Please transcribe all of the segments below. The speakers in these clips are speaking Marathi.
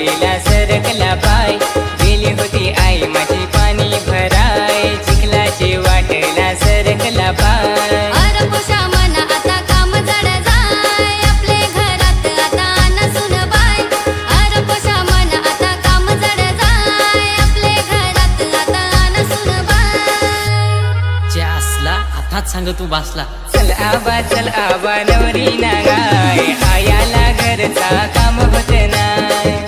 वाटेला सरकला पाय, गेली होती आई माझी पाणी भराय, चिखलाची वाटेला सरकला पाय। अरे पोषा मना आता काम जड जाय, आपले घरात आता नसून बाय। अरे पोषा मना आता काम जड जाय, आपले घरात आता नसून बाय। जासला हातात सांग तू बासला। चल आबा नवरी ना गाय, आयाला घरचा काम होत नाय।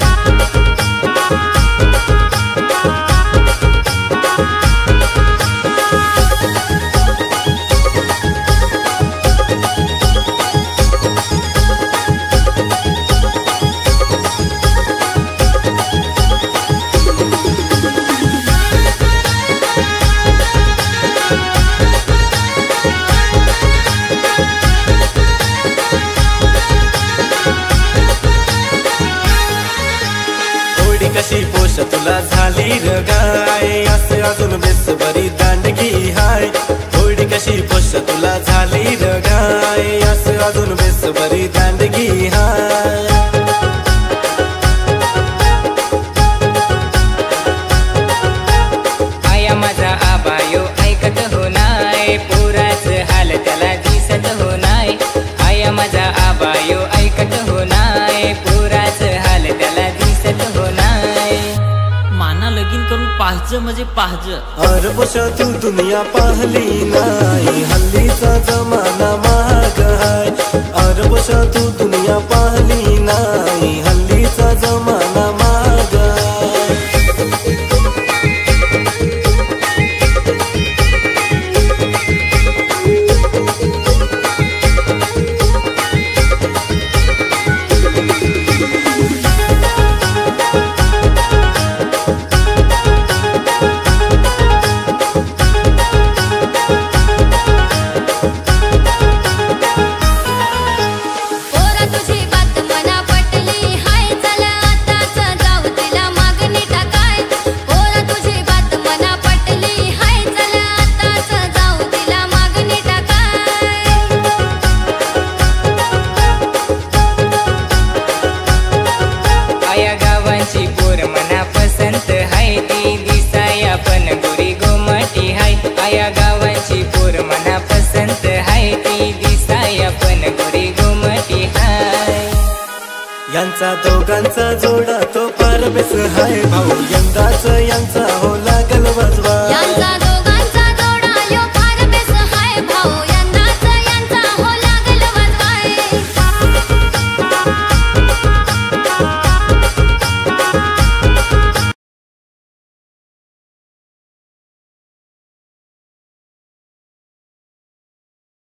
कशी पोष तुला झाली र गाय, असे अजून बेस बरी दांडगी हाय। थोडी कशी पोष तुला झाली र गाय, असे अजून बेस बरी दांडगी हाय। आया माझा आबा यो ऐकत हो नाय, पुराच हाल त्याला दिसत हो नाय। आया माझा आबा यो ऐकत हो नाय, पुराच हाल त्याला दिसत हो नाय। माना लगीन करून पाहज म्हणजे पाहज। अरे पोष तू दुनिया पाहली नाही, हल्लीचा जमाना महाग हाय। अरे पोष तू दुनिया पाहली नाही, हल्लीचा जमाना महाग हाय। पोर मना पसंत हाय, ती दिसाया पण गोरी गोमटी हाय। आया गावाची पोर मना पसंत हाय, ती दिसाया पण गोरी गोमटी हाय। यांचा दोघांचा जोडा तो फार बेस हाय, भाऊ यंदाच यांचा हो